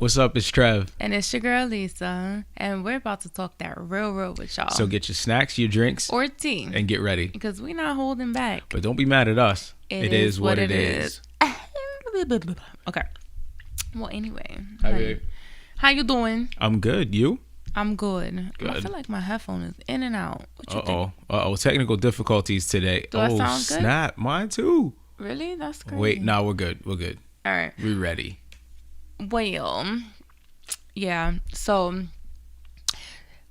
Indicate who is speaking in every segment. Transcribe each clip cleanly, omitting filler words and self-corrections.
Speaker 1: What's up? It's Trev.
Speaker 2: And it's your girl Lisa. And we're about to talk that real with y'all.
Speaker 1: So get your snacks, your drinks,
Speaker 2: or tea.
Speaker 1: And get ready.
Speaker 2: Because we're not holding back.
Speaker 1: But don't be mad at us. It is what it is.
Speaker 2: Okay. Well, anyway.
Speaker 1: Hi, babe.
Speaker 2: How you doing?
Speaker 1: I'm good. You?
Speaker 2: I'm good. I feel like my headphone is in and out.
Speaker 1: Uh-oh. Technical difficulties today.
Speaker 2: Do I sound good?
Speaker 1: Snap. Mine too.
Speaker 2: Really? That's crazy.
Speaker 1: Wait, no, we're good. All
Speaker 2: right.
Speaker 1: We're ready.
Speaker 2: Well, yeah. So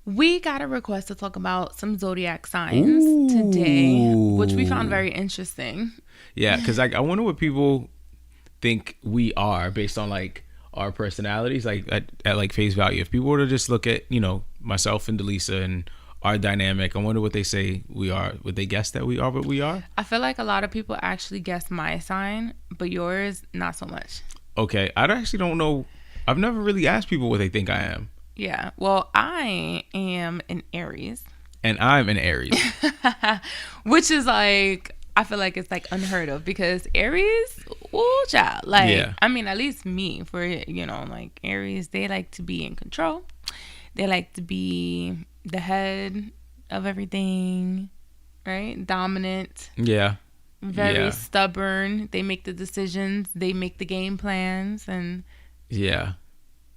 Speaker 2: we got a request to talk about some zodiac signs today, which we found very interesting.
Speaker 1: Yeah, because I wonder what people think we are based on like our personalities, like at like face value. If people were to just look at, myself and Delisa and our dynamic, I wonder what they say we are. Would they guess that we are what we are?
Speaker 2: I feel like a lot of people actually guess my sign, but yours not so much.
Speaker 1: Okay, I actually don't know. I've never really asked people what they think I am.
Speaker 2: Yeah, well, I am an Aries.
Speaker 1: And I'm an Aries.
Speaker 2: Which is like, I feel like it's like unheard of because Aries, ooh, child. Like, yeah. I mean, at least me, for, like Aries, they like to be in control. They like to be the head of everything, right? Dominant.
Speaker 1: Yeah.
Speaker 2: Very stubborn. They make the decisions. They make the game plans, and
Speaker 1: yeah,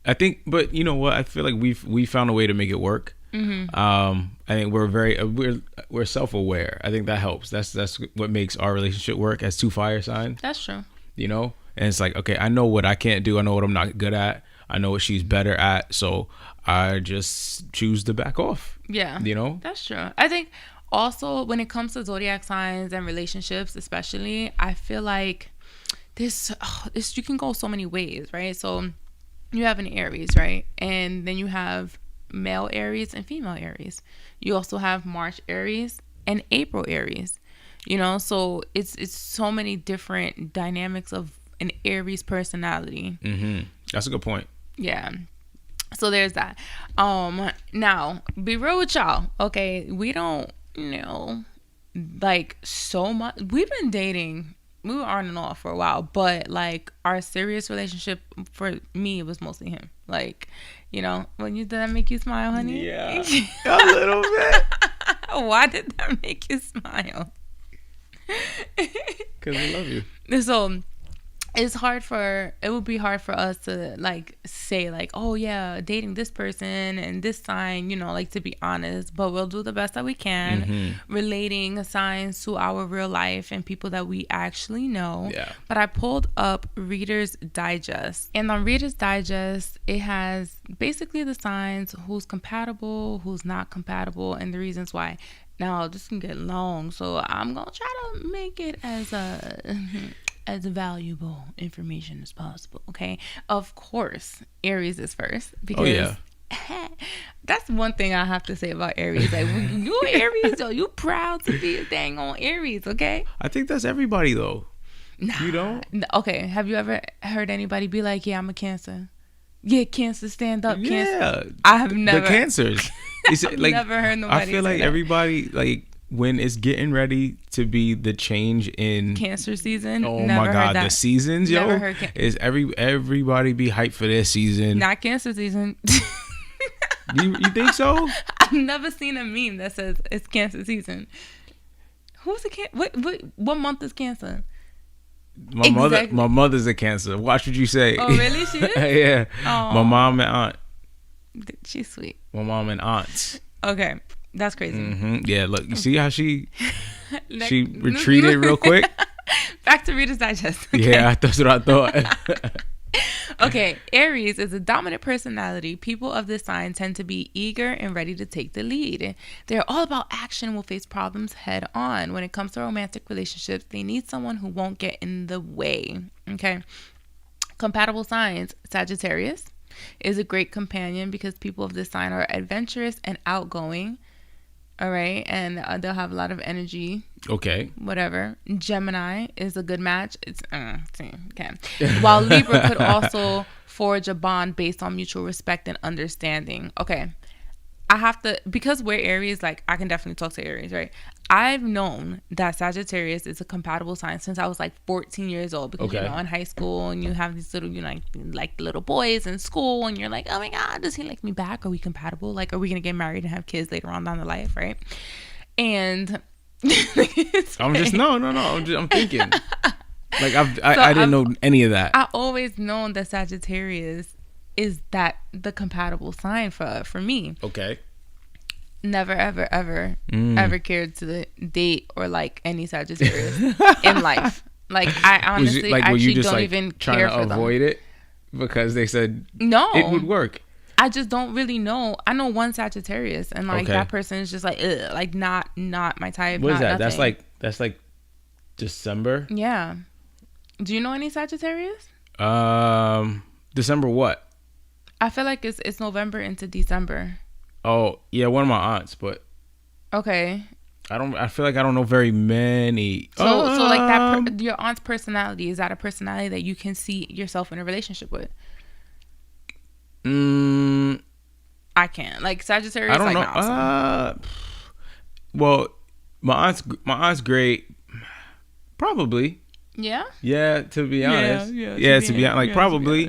Speaker 1: I think. But you know what? I feel like we found a way to make it work. Mm-hmm. I think we're self-aware. I think that helps. That's what makes our relationship work as two fire signs.
Speaker 2: That's true.
Speaker 1: And it's like, okay, I know what I can't do. I know what I'm not good at. I know what she's better at. So I just choose to back off.
Speaker 2: Yeah. That's true. I think. Also, when it comes to zodiac signs and relationships, especially, I feel like this you can go so many ways, right? So you have an Aries, right? And then you have male Aries and female Aries. You also have March Aries and April Aries. So it's so many different dynamics of an Aries personality.
Speaker 1: Mm-hmm. That's a good point.
Speaker 2: Yeah. So there's that. Now, be real with y'all. Okay, we don't like so much. We've been dating. We were on and off for a while, but like our serious relationship for me, it was mostly him. Like, when did that make you smile, honey?
Speaker 1: Yeah, a little bit.
Speaker 2: Why did that make you smile?
Speaker 1: Because I love you.
Speaker 2: So it would be hard for us to like say like, oh yeah, dating this person and this sign, like to be honest, but we'll do the best that we can, relating signs to our real life and people that we actually know.
Speaker 1: Yeah. But
Speaker 2: I pulled up Reader's Digest, and on Reader's Digest, it has basically the signs, who's compatible, who's not compatible, and the reasons why. Now, this can get long, so I'm going to try to make it as valuable information as possible, okay? Of course, Aries is first because that's one thing I have to say about Aries. Like, you Aries, though, you proud to be a dang on Aries, okay?
Speaker 1: I think that's everybody, though.
Speaker 2: Nah.
Speaker 1: You don't?
Speaker 2: Okay, have you ever heard anybody be like, yeah, I'm a Cancer? Yeah, Cancer, stand up, Cancer.
Speaker 1: Yeah,
Speaker 2: I have never.
Speaker 1: The Cancers.
Speaker 2: I've never heard nobody
Speaker 1: I feel like
Speaker 2: say that.
Speaker 1: Everybody, like, when it's getting ready to be the change in
Speaker 2: Cancer season.
Speaker 1: Oh
Speaker 2: never
Speaker 1: my God,
Speaker 2: heard that.
Speaker 1: the seasons,
Speaker 2: never heard
Speaker 1: is everybody be hyped for their season.
Speaker 2: Not Cancer season.
Speaker 1: You think so?
Speaker 2: I've never seen a meme that says it's Cancer season. Who's a Cancer? What month is Cancer?
Speaker 1: My mother's a Cancer. Watch what you say.
Speaker 2: Oh, really? She is?
Speaker 1: Yeah.
Speaker 2: Aww.
Speaker 1: My mom and aunt.
Speaker 2: She's sweet.
Speaker 1: My mom and aunts.
Speaker 2: Okay. That's crazy.
Speaker 1: Mm-hmm. Yeah, look, you see how she retreated real quick?
Speaker 2: Back to Reader's Digest. Okay.
Speaker 1: Yeah, that's what I thought.
Speaker 2: Okay, Aries is a dominant personality. People of this sign tend to be eager and ready to take the lead. They're all about action and will face problems head on. When it comes to romantic relationships, they need someone who won't get in the way. Okay. Compatible signs. Sagittarius is a great companion because people of this sign are adventurous and outgoing. All right. And they'll have a lot of energy.
Speaker 1: Okay.
Speaker 2: Whatever. Gemini is a good match. It's okay. While Libra could also forge a bond based on mutual respect and understanding. Okay. I have to, because we're Aries, like I can definitely talk to Aries, right? I've known that Sagittarius is a compatible sign since I was like 14 years old, because
Speaker 1: Okay.
Speaker 2: in high school, and you have these little, like little boys in school, and you're like, oh my God, does he like me back? Are we compatible? Like, are we gonna get married and have kids later on down the life, right? And
Speaker 1: I'm just I'm thinking. Like I didn't know any of that.
Speaker 2: I always known that Sagittarius is that the compatible sign for me.
Speaker 1: Okay.
Speaker 2: Never ever cared to date or like any Sagittarius in life. Like I honestly
Speaker 1: were
Speaker 2: actually
Speaker 1: you just
Speaker 2: don't
Speaker 1: like
Speaker 2: even
Speaker 1: trying
Speaker 2: care
Speaker 1: to
Speaker 2: for
Speaker 1: avoid
Speaker 2: them.
Speaker 1: it because they said
Speaker 2: No,
Speaker 1: it would work?
Speaker 2: I just don't really know. I know one Sagittarius, and like that person is just like, ugh, like not my type.
Speaker 1: What is that?
Speaker 2: Nothing.
Speaker 1: That's like December.
Speaker 2: Yeah. Do you know any Sagittarius?
Speaker 1: December what?
Speaker 2: I feel like it's November into December.
Speaker 1: Oh yeah, one of my aunts, but
Speaker 2: okay.
Speaker 1: I feel like I don't know very many.
Speaker 2: So like that your aunt's personality, is that a personality that you can see yourself in a relationship with? I can't. Like Sagittarius,
Speaker 1: I don't
Speaker 2: like,
Speaker 1: know.
Speaker 2: Nah,
Speaker 1: well, my aunt's great. Probably.
Speaker 2: Yeah.
Speaker 1: Yeah, to be honest.
Speaker 2: Yeah,
Speaker 1: to be honest, like probably.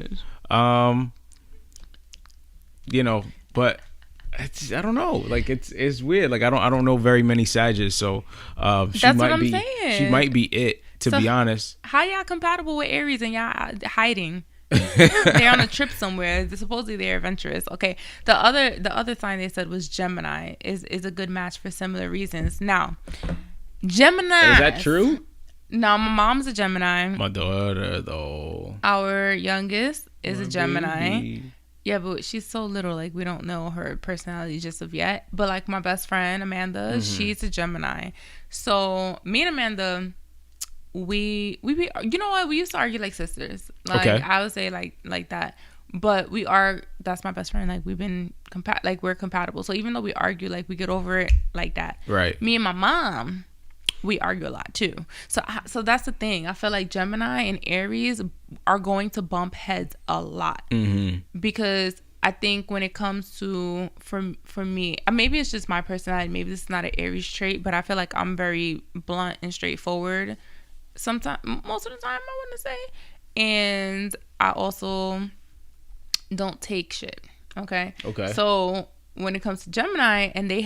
Speaker 1: But I don't know. Like it's weird. Like I don't know very many Sages, so she
Speaker 2: That's
Speaker 1: might
Speaker 2: what I'm
Speaker 1: be
Speaker 2: saying.
Speaker 1: she might be it, to be honest.
Speaker 2: How y'all compatible with Aries and y'all hiding? They're on a trip somewhere. Supposedly they're adventurous. Okay. The other sign they said was Gemini is a good match for similar reasons. Now, Gemini.
Speaker 1: Is that true?
Speaker 2: No, my mom's a Gemini.
Speaker 1: My daughter though.
Speaker 2: Our youngest is a Gemini.
Speaker 1: Baby.
Speaker 2: Yeah, but she's so little, like we don't know her personality just of yet. But like my best friend Amanda, she's a Gemini. So me and Amanda, we you know what, we used to argue like sisters. Like
Speaker 1: okay.
Speaker 2: I would say like that. But that's my best friend. Like we've been we're compatible. So even though we argue, like we get over it like that.
Speaker 1: Right.
Speaker 2: Me and my mom, we argue a lot too. So that's the thing. I feel like Gemini and Aries are going to bump heads a lot. Because I think when it comes to for me, maybe it's just my personality. Maybe this is not an Aries trait, but I feel like I'm very blunt and straightforward. Sometimes, most of the time, I want to say, and I also don't take shit. Okay. So when it comes to Gemini and they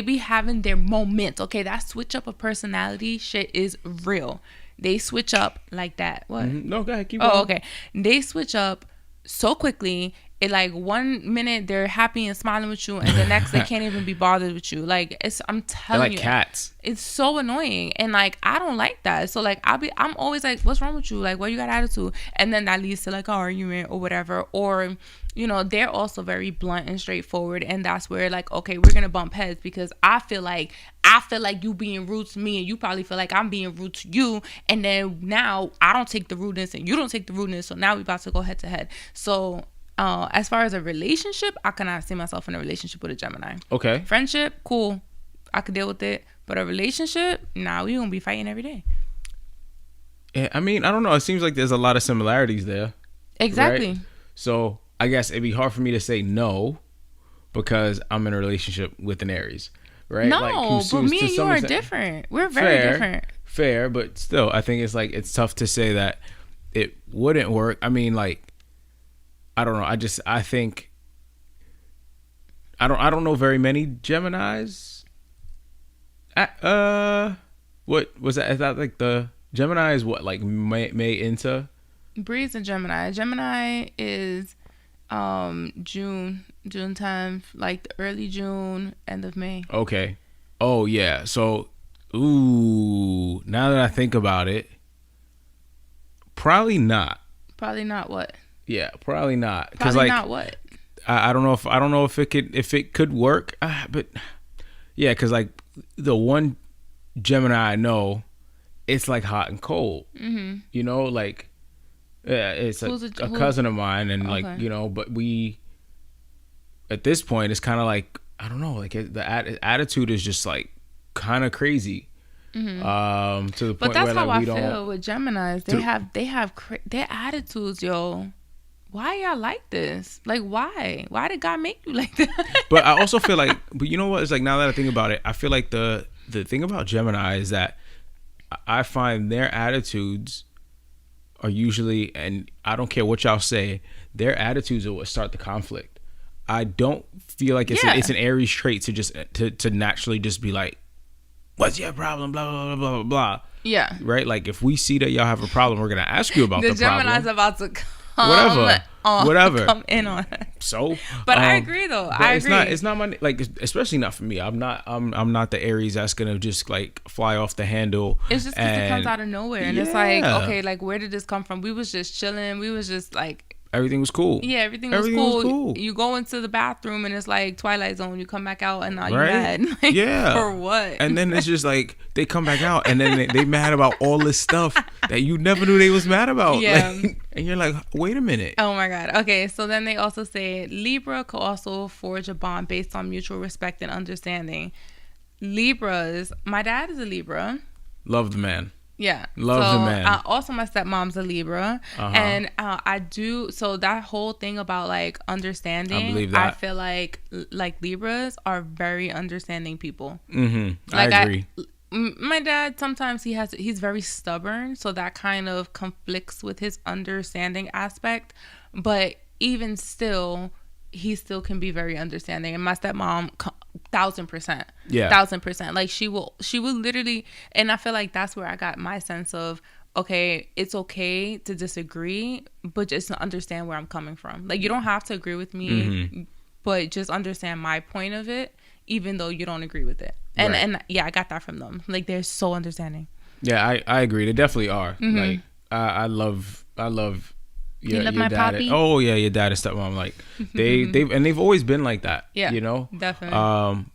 Speaker 2: be having their moments. Okay, that switch up of personality shit is real. They switch up like that. What?
Speaker 1: No, go ahead. Keep going.
Speaker 2: Oh, okay. They switch up so quickly. It like 1 minute they're happy and smiling with you, and the next they can't even be bothered with you. Like I'm telling you,
Speaker 1: they're like cats.
Speaker 2: It's so annoying, and like I don't like that. So like I'm always like, what's wrong with you? Like, why you got attitude? And then that leads to like an argument or whatever. Or they're also very blunt and straightforward, and that's where like, okay, we're gonna bump heads because I feel like you being rude to me, and you probably feel like I'm being rude to you, and then now I don't take the rudeness and you don't take the rudeness, so now we about to go head to head. So as far as a relationship, I cannot see myself in a relationship with a Gemini.
Speaker 1: Okay.
Speaker 2: Friendship, cool, I could deal with it, but a relationship, nah, we gonna be fighting every day.
Speaker 1: Yeah, I mean, I don't know. It seems like there's a lot of similarities there.
Speaker 2: Exactly.
Speaker 1: Right? So I guess it'd be hard for me to say no because I'm in a relationship with an Aries, right?
Speaker 2: No,
Speaker 1: like,
Speaker 2: but me and you are different. We're very different.
Speaker 1: Fair, but still, I think it's tough to say that it wouldn't work. I mean, like, I don't know. I think I don't know very many Geminis. What was that? Is that like the Gemini is what, like May into?
Speaker 2: Bree's a Gemini. Gemini is June time, like the early June, end of May.
Speaker 1: Okay. Oh yeah. So now that I think about it, probably not.
Speaker 2: Probably not what?
Speaker 1: Yeah, probably not.
Speaker 2: Probably like, not what?
Speaker 1: I don't know if it could work, but yeah, because like the one Gemini I know, it's like hot and cold. Like it's a cousin of mine, and okay. Like but we at this point it's kind of like I don't know, like the attitude is just like kind of crazy. To the point
Speaker 2: but that's
Speaker 1: where
Speaker 2: how
Speaker 1: like,
Speaker 2: I feel with Geminis. They have their attitudes, yo. why y'all like this? Like, why? Why did God make you like that?
Speaker 1: But I also feel like, but you know what? It's like, now that I think about it, I feel like the thing about Gemini is that I find their attitudes are usually, and I don't care what y'all say, their attitudes are what start the conflict. I don't feel like it's an Aries trait to just to naturally just be like, what's your problem? Blah blah blah blah blah blah.
Speaker 2: Yeah.
Speaker 1: Right. Like if we see that y'all have a problem, we're gonna ask you about the problem.
Speaker 2: Gemini's about to come
Speaker 1: whatever
Speaker 2: come in on it.
Speaker 1: So,
Speaker 2: but I agree though. I agree.
Speaker 1: It's not my, like, especially not for me. I'm not the Aries that's gonna just like fly off the handle.
Speaker 2: It's just because it comes out of nowhere, and it's like, okay, like where did this come from? We was just chilling. We was just like.
Speaker 1: Everything was cool.
Speaker 2: Yeah, everything was cool. You go into the bathroom and it's like Twilight Zone. You come back out and now you're mad. Like,
Speaker 1: yeah.
Speaker 2: For what?
Speaker 1: And then it's just like they come back out and then they mad about all this stuff that you never knew they was mad about.
Speaker 2: Yeah.
Speaker 1: Like, and you're like, wait a minute.
Speaker 2: Oh my God. Okay. So then they also say Libra could also forge a bond based on mutual respect and understanding. Libras. My dad is a Libra.
Speaker 1: Love the man.
Speaker 2: Yeah.
Speaker 1: Love the man.
Speaker 2: Also, my stepmom's a Libra. And I do. So that whole thing about like understanding,
Speaker 1: I believe that.
Speaker 2: I feel like Libras are very understanding people.
Speaker 1: Mm-hmm.
Speaker 2: Like
Speaker 1: I agree.
Speaker 2: My dad, sometimes he's very stubborn. So that kind of conflicts with his understanding aspect. But even still, he still can be very understanding. And my stepmom, 1,000%.
Speaker 1: Yeah.
Speaker 2: 1,000%. Like she will literally, and I feel like that's where I got my sense of, okay, it's okay to disagree, but just to understand where I'm coming from. Like you don't have to agree with me, but just understand my point of it, even though you don't agree with it. And yeah, I got that from them. Like they're so understanding.
Speaker 1: Yeah, I agree. They definitely are. Like I love
Speaker 2: You love my
Speaker 1: dad.
Speaker 2: poppy?
Speaker 1: Oh yeah, your dad and stepmom, like they've always been like that.
Speaker 2: Yeah,
Speaker 1: you know,
Speaker 2: definitely.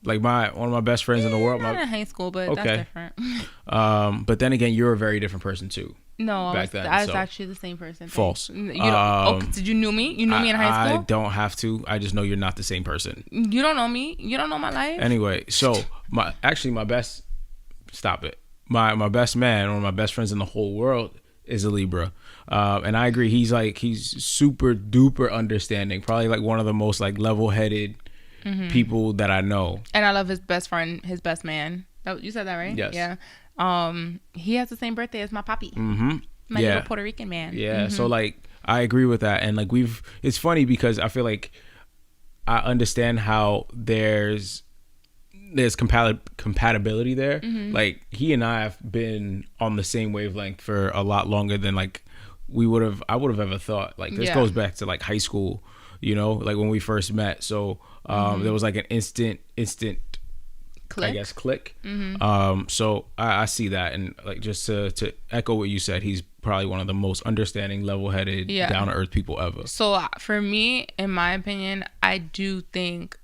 Speaker 1: Like one of my best friends in the world.
Speaker 2: Not in high school, but that's different.
Speaker 1: But then again, you're a very different person too.
Speaker 2: No, I was actually the same person.
Speaker 1: False.
Speaker 2: You don't, did you knew me? You knew me in high school?
Speaker 1: I don't have to. I just know you're not the same person.
Speaker 2: You don't know me. You don't know my life.
Speaker 1: Anyway, so my best. Stop it. My best man, one of my best friends in the whole world, is a Libra. And I agree. He's super duper understanding. Probably like one of the most like level-headed people that I know.
Speaker 2: And I love his best friend, his best man. You said that, right?
Speaker 1: Yes.
Speaker 2: Yeah. He has the same birthday as my poppy. My little Puerto Rican man.
Speaker 1: Yeah. So like I agree with that. And like it's funny because I feel like I understand how there's compatibility there. Like he and I have been on the same wavelength for a lot longer than like I would have ever thought. Like this goes back to like high school, you know, like when we first met. So there was like an instant click. I guess click. So I see that, and like just to echo what you said, he's probably one of the most understanding, level-headed, down-to-earth people ever.
Speaker 2: So for me, in my opinion, I do think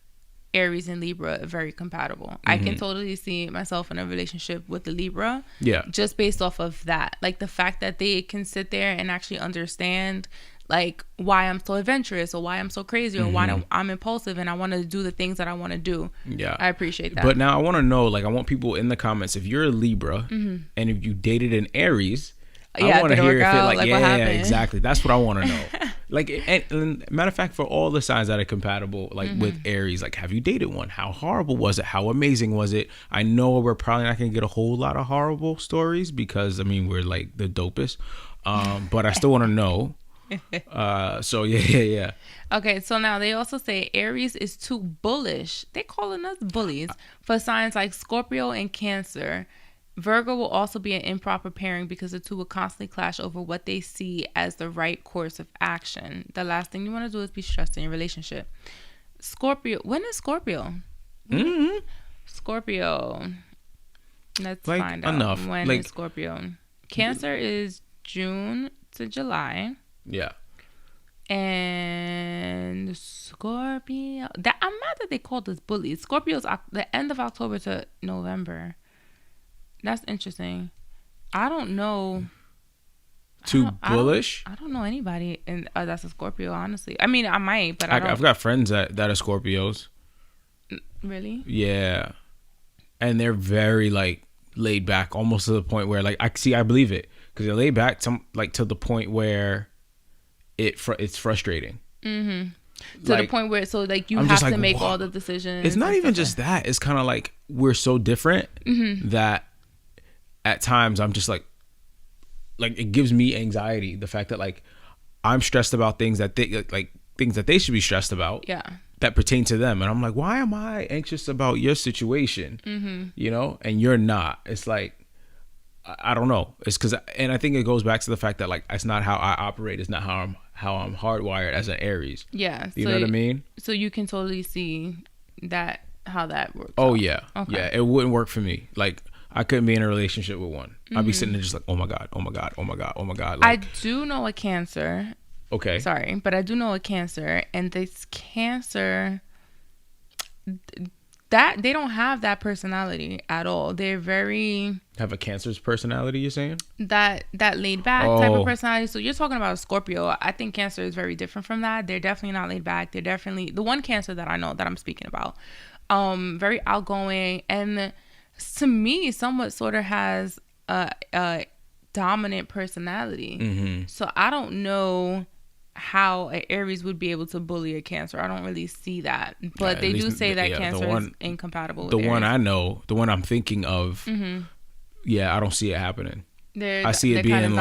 Speaker 2: Aries and Libra are very compatible. I can totally see myself in a relationship with the Libra. Yeah. Just based off of that. Like the fact that they can sit there and actually understand like why I'm so adventurous or why I'm so crazy or why I'm impulsive and I want to do the things that I want to do. Yeah. I appreciate that.
Speaker 1: But now I want to know, like I want people in the comments, if you're a Libra and if you dated an Aries, I want to hear if it like yeah, exactly. That's what I want to know. Like, and matter of fact, for all the signs that are compatible, like with Aries, like, have you dated one? How horrible was it? How amazing was it? I know we're probably not gonna get a whole lot of horrible stories because I mean we're like the dopest, but I still want to know. So yeah.
Speaker 2: Okay, so now they also say Aries is too bullish. They calling us bullies for signs like Scorpio and Cancer. Virgo will also be an improper pairing because the two will constantly clash over what they see as the right course of action. The last thing you want to do is be stressed in your relationship. Scorpio. When is Scorpio? Scorpio. Let's like, find out. When is Scorpio? Cancer is June to July. Yeah. And Scorpio. I'm mad that they called us bullies. Scorpio's the end of October to November. That's interesting. I don't know.
Speaker 1: Too bullish?
Speaker 2: I don't know anybody and that's a Scorpio, honestly. I mean, I might, but I've
Speaker 1: got friends that are Scorpios.
Speaker 2: Really?
Speaker 1: Yeah. And they're very like laid back, almost to the point where like I believe it because they're laid back to the point where it's frustrating.
Speaker 2: To the point where you
Speaker 1: I'm
Speaker 2: have
Speaker 1: just
Speaker 2: to make all the decisions.
Speaker 1: It's not even just that. It's kind of like we're so different that at times I'm just like it gives me anxiety. The fact that like I'm stressed about things that they should be stressed about.
Speaker 2: Yeah.
Speaker 1: That pertain to them, and I'm like, why am I anxious about your situation? And you're not. It's like I don't know. It's because, and I think it goes back to the fact that like it's not how I operate. It's not how I'm hardwired as an Aries.
Speaker 2: Yeah.
Speaker 1: You know what I mean?
Speaker 2: So you can totally see how that works.
Speaker 1: Oh yeah. Okay. Yeah. It wouldn't work for me. Like I couldn't be in a relationship with one. I'd be sitting there just like, oh my God, oh my God, oh my God, oh my God. Like,
Speaker 2: I do know a Cancer.
Speaker 1: Okay.
Speaker 2: Sorry, but I do know a Cancer, and this Cancer, that they don't have that personality at all. They're very
Speaker 1: have a Cancer's personality. You're saying
Speaker 2: that laid back type of personality. So you're talking about a Scorpio. I think Cancer is very different from that. They're definitely not laid back. They're definitely the one Cancer that I know that I'm speaking about. Very outgoing, and to me, somewhat sort of has a dominant personality. So I don't know how an Aries would be able to bully a Cancer. I don't really see that, but they do say that Cancer is incompatible with
Speaker 1: the
Speaker 2: Aries.
Speaker 1: one I know, the one I'm thinking of. I don't see it happening. I see it being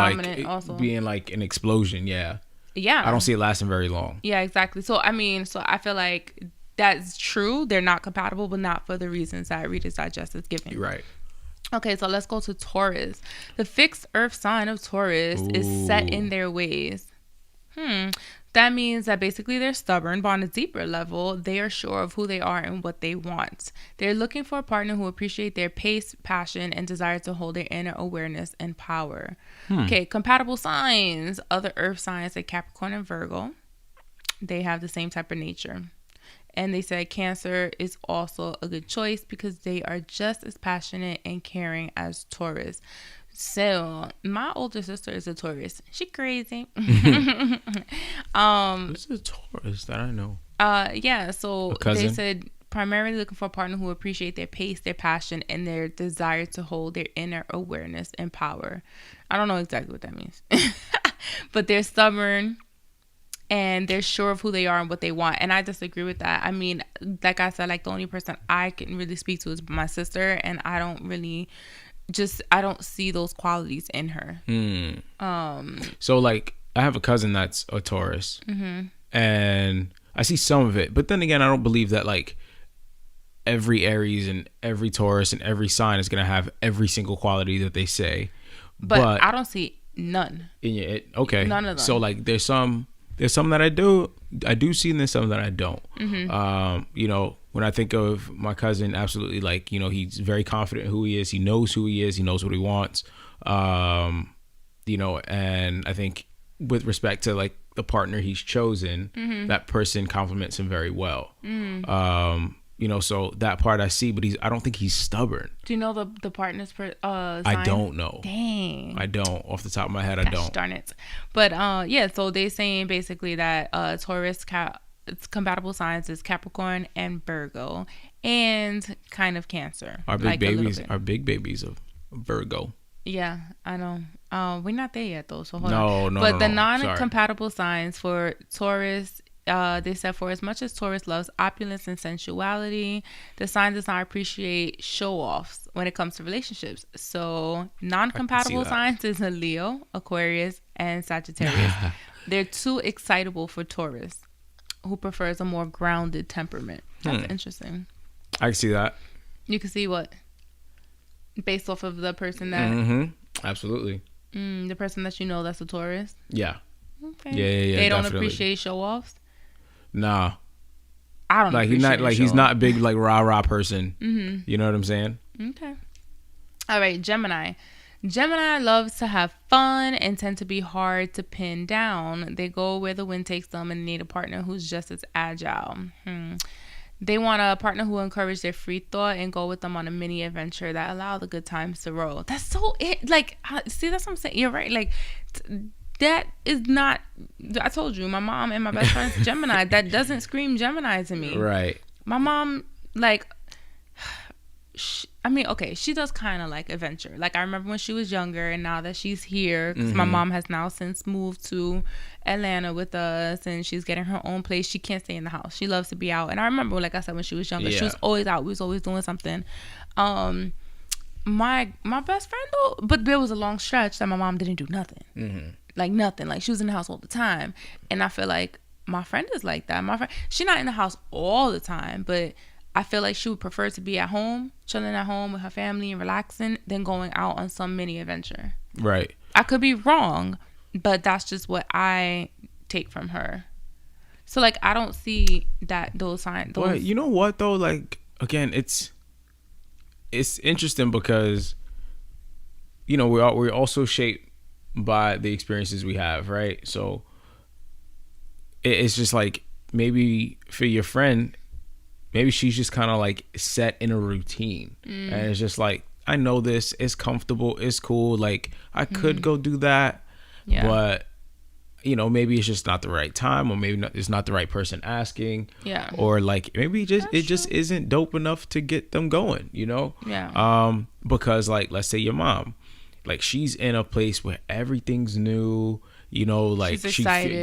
Speaker 1: like an explosion. Yeah I don't see it lasting very long.
Speaker 2: Yeah, exactly. So I feel like that's true. They're not compatible, but not for the reasons that Reader's Digest is giving.
Speaker 1: Right.
Speaker 2: Okay, so let's go to Taurus. The fixed earth sign of Taurus is set in their ways. That means that basically they're stubborn, but on a deeper level, they are sure of who they are and what they want. They're looking for a partner who appreciates their pace, passion, and desire to hold their inner awareness and power. Okay, compatible signs. Other earth signs like Capricorn and Virgo, they have the same type of nature. And they said Cancer is also a good choice because they are just as passionate and caring as Taurus. So my older sister is a Taurus. She crazy.
Speaker 1: This is a Taurus that I know.
Speaker 2: Yeah. So they said primarily looking for a partner who appreciate their pace, their passion, and their desire to hold their inner awareness and power. I don't know exactly what that means, but they're stubborn. And they're sure of who they are and what they want. And I disagree with that. I mean, like I said, like the only person I can really speak to is my sister. And I don't really I don't see those qualities in her.
Speaker 1: So like I have a cousin that's a Taurus. And I see some of it. But then again, I don't believe that like every Aries and every Taurus and every sign is going to have every single quality that they say.
Speaker 2: But I don't see none.
Speaker 1: Okay.
Speaker 2: None of them.
Speaker 1: So like there's some that I do see, and there's some that I don't. When I think of my cousin, absolutely, like, he's very confident in who he is. He knows who he is. He knows what he wants. And I think with respect to like the partner he's chosen, that person complements him very well. So that part I see, but I don't think he's stubborn.
Speaker 2: Do you know the partner's sign?
Speaker 1: I don't know.
Speaker 2: Dang.
Speaker 1: I don't. Off the top of my head, I don't.
Speaker 2: Darn it. But so they're saying basically that Taurus its compatible signs is Capricorn and Virgo, and kind of Cancer.
Speaker 1: Our big babies of Virgo.
Speaker 2: Yeah, I know. We're not there yet though, so hold
Speaker 1: on.
Speaker 2: But the non-compatible signs for Taurus, they said for as much as Taurus loves opulence and sensuality, the sign does not appreciate show-offs when it comes to relationships. So non-compatible signs is a Leo, Aquarius, and Sagittarius. They're too excitable for Taurus, who prefers a more grounded temperament. That's interesting.
Speaker 1: I can see that.
Speaker 2: You can see what? Based off of the person that...
Speaker 1: Absolutely.
Speaker 2: The person that that's a Taurus?
Speaker 1: Yeah.
Speaker 2: Okay.
Speaker 1: Yeah.
Speaker 2: They don't
Speaker 1: definitely.
Speaker 2: appreciate show-offs?
Speaker 1: Nah.
Speaker 2: I don't know.
Speaker 1: He's not a big like rah-rah person. You know what I'm saying?
Speaker 2: Okay. All right, Gemini. Gemini loves to have fun and tend to be hard to pin down. They go where the wind takes them and need a partner who's just as agile. They want a partner who will encourage their free thought and go with them on a mini adventure that allow the good times to roll. That's so see, that's what I'm saying. You're right. Like that is not. I told you, my mom and my best friend's Gemini. That doesn't scream Gemini to me.
Speaker 1: Right.
Speaker 2: My mom, like, I mean, okay, she does kind of like adventure. Like, I remember when she was younger, and now that she's here, because my mom has now since moved to Atlanta with us, and she's getting her own place. She can't stay in the house. She loves to be out. And I remember, like I said, when she was younger, she was always out. We was always doing something. My best friend, though, but there was a long stretch that my mom didn't do nothing. Like, nothing. Like, she was in the house all the time. And I feel like my friend is like that. My friend, she's not in the house all the time, but I feel like she would prefer to be at home, chilling at home with her family and relaxing, than going out on some mini adventure.
Speaker 1: Right.
Speaker 2: I could be wrong, but that's just what I take from her. So, like, I don't see those signs.
Speaker 1: But you know what, though? Like, again, it's interesting because, you know, we're also shaped by the experiences we have, right? So it's just like, maybe for your friend, maybe she's just kind of like set in a routine, and it's just like, I know this, it's comfortable, it's cool, like I could go do that, but you know, maybe it's just not the right time, or maybe it's not the right person asking, or like maybe it just isn't dope enough to get them going, you know? Because like, let's say your mom, like, she's in a place where everything's new, you know, like
Speaker 2: she's excited.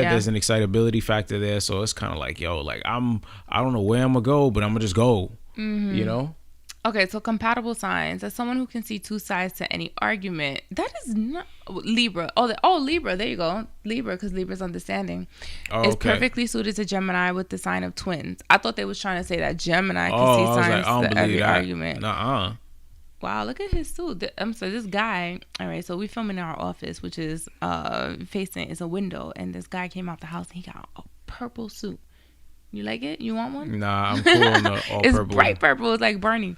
Speaker 1: There's an excitability factor there, so it's kind of like, yo, like I don't know where I'm gonna go, but I'm gonna just go, you know.
Speaker 2: Okay, so compatible signs. As someone who can see two sides to any argument, that is not Libra. Libra. There you go, Libra, because Libra's understanding. It's perfectly suited to Gemini with the sign of twins. I thought they was trying to say that Gemini can see signs to every argument. Wow, look at his suit. So this guy, all right, so we filming in our office, which is facing is a window, and this guy came out the house and he got a purple suit. You like it? You want one?
Speaker 1: Nah, I'm cool on the all
Speaker 2: it's
Speaker 1: purple. It's
Speaker 2: bright purple. It's like Barney.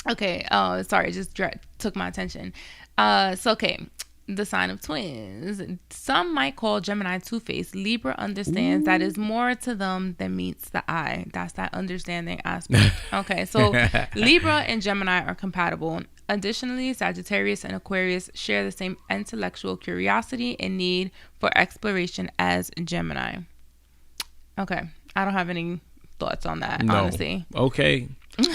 Speaker 2: Okay. Sorry, it just took my attention. Okay. The sign of twins. Some might call Gemini two-faced. Libra understands that is more to them than meets the eye. That's that understanding aspect. Okay, so Libra and Gemini are compatible. Additionally, Sagittarius and Aquarius share the same intellectual curiosity and need for exploration as Gemini. Okay, I don't have any thoughts on that, honestly.
Speaker 1: Okay.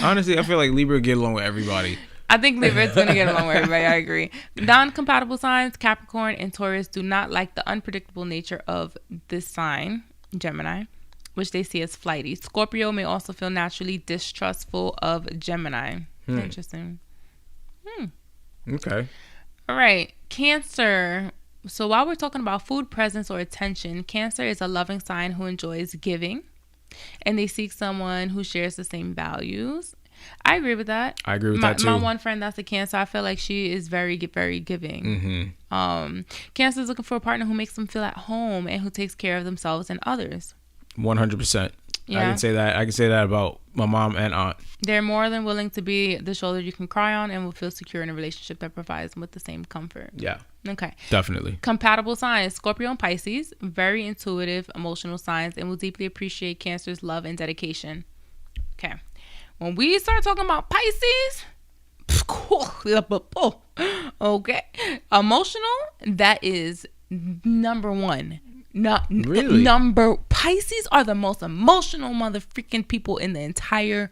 Speaker 1: Honestly, I feel like Libra get along with everybody.
Speaker 2: I think Libra is going to get along with everybody. I agree. Non-compatible signs, Capricorn and Taurus, do not like the unpredictable nature of this sign, Gemini, which they see as flighty. Scorpio may also feel naturally distrustful of Gemini. Interesting.
Speaker 1: Okay.
Speaker 2: All right. Cancer. So while we're talking about food, presence, or attention, Cancer is a loving sign who enjoys giving, and they seek someone who shares the same values. I agree with that.
Speaker 1: I agree with that too.
Speaker 2: My one friend that's a Cancer, I feel like she is very, very giving. Cancer is looking for a partner who makes them feel at home and who takes care of themselves and others.
Speaker 1: 100%. Yeah. I can say that about my mom and aunt.
Speaker 2: They're more than willing to be the shoulder you can cry on and will feel secure in a relationship that provides them with the same comfort.
Speaker 1: Yeah.
Speaker 2: Okay.
Speaker 1: Definitely.
Speaker 2: Compatible signs. Scorpio and Pisces. Very intuitive, emotional signs and will deeply appreciate Cancer's love and dedication. Okay. When we start talking about Pisces, okay, emotional, that is number one.
Speaker 1: Really?
Speaker 2: Pisces are the most emotional motherfucking people in the entire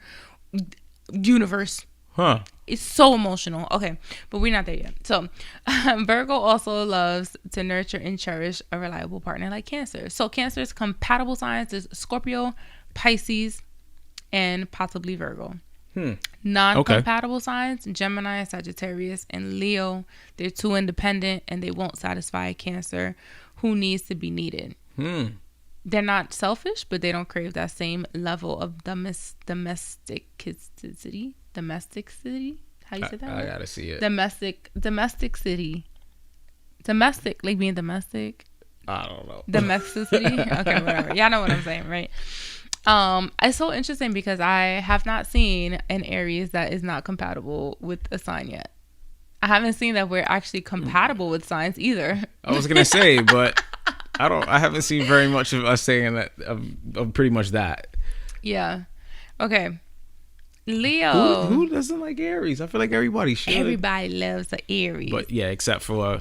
Speaker 2: universe.
Speaker 1: Huh.
Speaker 2: It's so emotional. Okay, but we're not there yet. So, Virgo also loves to nurture and cherish a reliable partner like Cancer. So, Cancer's compatible signs is Scorpio, Pisces, and possibly Virgo. Non-compatible signs, Gemini, Sagittarius, and Leo. They're too independent and they won't satisfy Cancer, who needs to be needed. They're not selfish, but they don't crave that same level of domesticity. How you say that?
Speaker 1: I gotta see it.
Speaker 2: Domesticity. Domestic, like being domestic.
Speaker 1: I don't know.
Speaker 2: Domesticity. Okay, whatever. Y'all know what I'm saying, right? It's so interesting because I have not seen an Aries that is not compatible with a sign yet. I haven't seen that we're actually compatible with signs either.
Speaker 1: I was gonna say, but I haven't seen very much of us saying that of pretty much that.
Speaker 2: Yeah. Okay. Leo.
Speaker 1: Who doesn't like Aries? I feel like everybody should.
Speaker 2: Everybody loves the Aries.
Speaker 1: But yeah, except for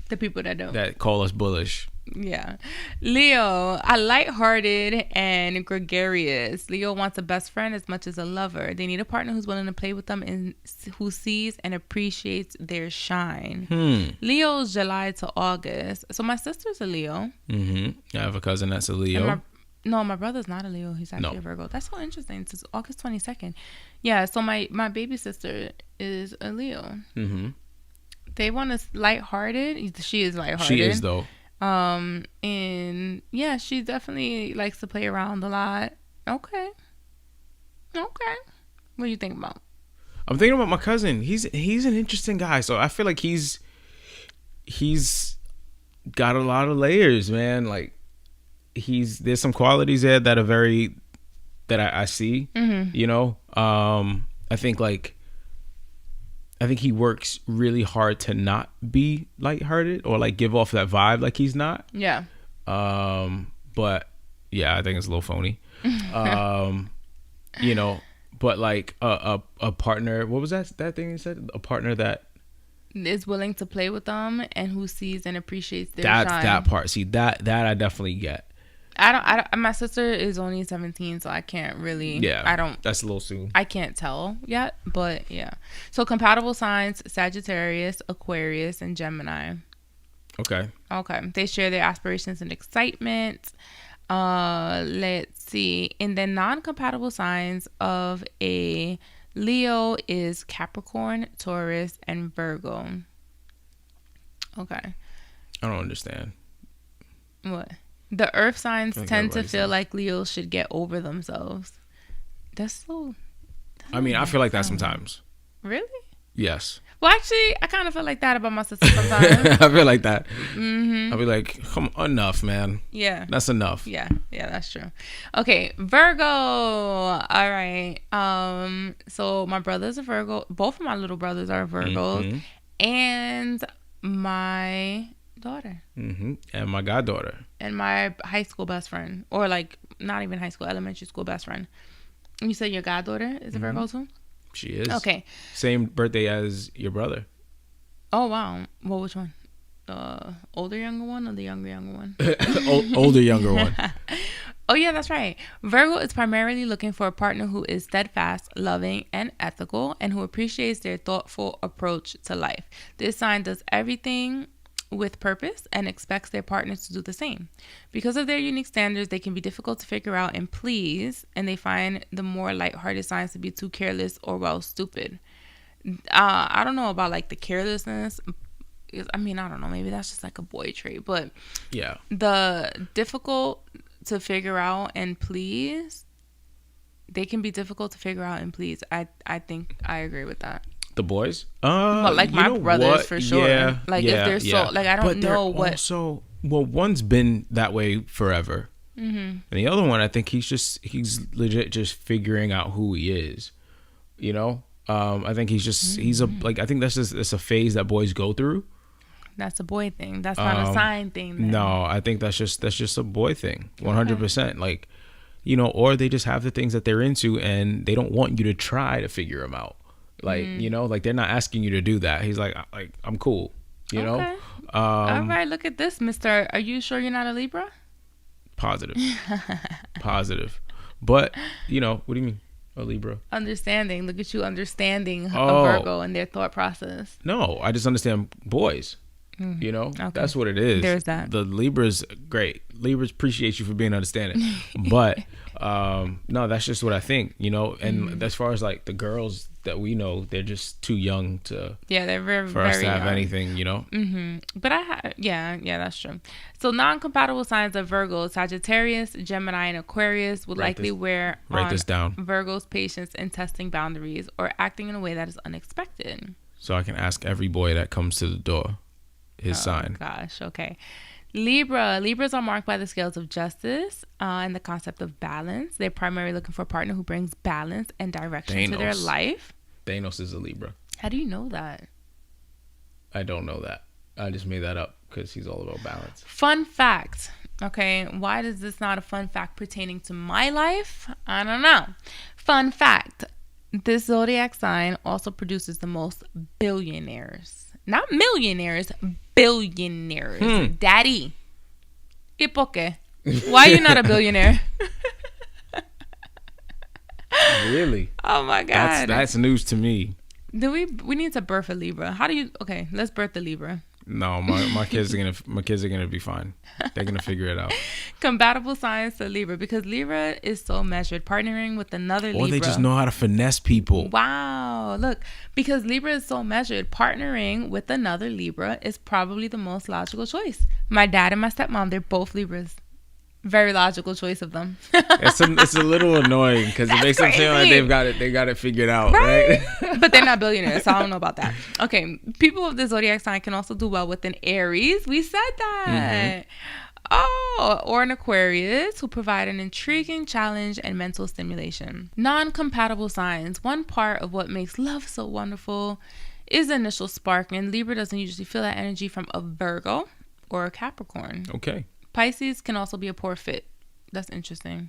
Speaker 2: the people that don't.
Speaker 1: That call us bullish.
Speaker 2: Yeah. Leo, a lighthearted and gregarious. Leo wants a best friend as much as a lover. They need a partner who's willing to play with them and who sees and appreciates their shine. Leo's July to August. So my sister's a Leo.
Speaker 1: I have a cousin that's a Leo.
Speaker 2: My brother's not a Leo. He's actually a Virgo. That's so interesting. It's August 22nd. Yeah, so my baby sister is a Leo. They want us lighthearted. She is lighthearted.
Speaker 1: She is, though.
Speaker 2: And yeah, she definitely likes to play around a lot. Okay. What do you think about?
Speaker 1: I'm thinking about my cousin. He's an interesting guy. So I feel like he's got a lot of layers, man. Like there's some qualities there that are that I see. You know, I think he works really hard to not be lighthearted or like give off that vibe like he's not.
Speaker 2: Yeah.
Speaker 1: But yeah, I think it's a little phony. You know, but like a partner. What was that thing you said? A partner that
Speaker 2: is willing to play with them and who sees and appreciates their
Speaker 1: shine. That part. See, that I definitely get.
Speaker 2: I don't. My sister is only 17, so I can't really.
Speaker 1: Yeah.
Speaker 2: I don't.
Speaker 1: That's a little soon.
Speaker 2: I can't tell yet, but yeah. So compatible signs: Sagittarius, Aquarius, and Gemini.
Speaker 1: Okay.
Speaker 2: They share their aspirations and excitement. Let's see. And then non-compatible signs of a Leo is Capricorn, Taurus, and Virgo. Okay.
Speaker 1: I don't understand.
Speaker 2: What? The earth signs tend to feel like Leos should get over themselves. That's so...
Speaker 1: I mean, I feel like that sometimes.
Speaker 2: Really?
Speaker 1: Yes.
Speaker 2: Well, actually, I kind of feel like that about my sister sometimes.
Speaker 1: I feel like that. I'll be like, come on, enough, man.
Speaker 2: Yeah.
Speaker 1: That's enough.
Speaker 2: Yeah, that's true. Okay, Virgo. All right. So my brother's a Virgo. Both of my little brothers are Virgos. And my daughter.
Speaker 1: And my goddaughter.
Speaker 2: And my high school best friend. Or like, not even high school, elementary school best friend. You said your goddaughter is a Virgo too?
Speaker 1: She is.
Speaker 2: Okay.
Speaker 1: Same birthday as your brother.
Speaker 2: Oh, wow. Well, which one? Older, younger one or the younger one?
Speaker 1: Older, younger one.
Speaker 2: Oh, yeah, that's right. Virgo is primarily looking for a partner who is steadfast, loving, and ethical, and who appreciates their thoughtful approach to life. This sign does everything with purpose and expects their partners to do the same. Because of their unique standards, they can be difficult to figure out and please, and they find the more lighthearted signs to be too careless or, well, stupid. I don't know about like the carelessness. I mean, I don't know. Maybe that's just like a boy trait, but
Speaker 1: yeah,
Speaker 2: the difficult to figure out and please, they can be difficult to figure out and please. I think I agree with that.
Speaker 1: The boys?
Speaker 2: But like my brothers what? For sure.
Speaker 1: Yeah,
Speaker 2: like if they're so like I don't know what.
Speaker 1: Also, well, one's been that way forever, and the other one, I think he's legit just figuring out who he is. You know, I think he's I think it's a phase that boys go through.
Speaker 2: That's a boy thing. That's not a sign thing. Then.
Speaker 1: No, I think that's just a boy thing. 100%. Like, you know, or they just have the things that they're into, and they don't want you to try to figure them out. Like, you know, like they're not asking you to do that. He's like I'm cool, you know?
Speaker 2: All right, look at this, mister. Are you sure you're not a Libra?
Speaker 1: Positive. But, you know, what do you mean? A Libra?
Speaker 2: Understanding. Look at you understanding a Virgo and their thought process.
Speaker 1: No, I just understand boys. You know, that's what it is.
Speaker 2: There's that.
Speaker 1: The Libra's great. Libras appreciate you for being understanding. But, no, that's just what I think, you know? And as far as like the girls that we know, they're just too young to
Speaker 2: they're very
Speaker 1: for us to have
Speaker 2: young.
Speaker 1: anything, you know.
Speaker 2: But that's true. So non-compatible signs of Virgo: Sagittarius, Gemini, and Aquarius would likely wear on
Speaker 1: this down.
Speaker 2: Virgo's patience in testing boundaries or acting in a way that is unexpected.
Speaker 1: So I can ask every boy that comes to the door his sign.
Speaker 2: Gosh, okay. Libras are marked by the scales of justice and the concept of balance. They're primarily looking for a partner who brings balance and direction to their life.
Speaker 1: Thanos is a Libra.
Speaker 2: How do you know that?
Speaker 1: I don't know that. I just made that up because he's all about balance.
Speaker 2: Fun fact. Okay, why is this not a fun fact pertaining to my life? I don't know. Fun fact. This zodiac sign also produces the most billionaires. Not millionaires, billionaires. Daddy. ¿Y por qué? Why are you not a billionaire?
Speaker 1: Really?
Speaker 2: Oh my God.
Speaker 1: That's news to me.
Speaker 2: Do we need to birth a Libra? How do you? Okay, let's birth the Libra.
Speaker 1: No, my kids are gonna be fine. They're gonna figure it out.
Speaker 2: Compatible signs to Libra, because Libra is so measured. Partnering with another Libra.
Speaker 1: Or they just know how to finesse people.
Speaker 2: Wow, look, because Libra is so measured, partnering with another Libra is probably the most logical choice. My dad and my stepmom, they're both Libras. Very logical choice of them.
Speaker 1: It's a little annoying because it makes them feel like they got it figured out, right?
Speaker 2: But they're not billionaires, so I don't know about that. Okay, people of the zodiac sign can also do well with an Aries. We said that. Oh, or an Aquarius, who provide an intriguing challenge and mental stimulation. Non-compatible signs. One part of what makes love so wonderful is the initial spark, and Libra doesn't usually feel that energy from a Virgo or a Capricorn.
Speaker 1: Okay.
Speaker 2: Pisces can also be a poor fit. That's interesting.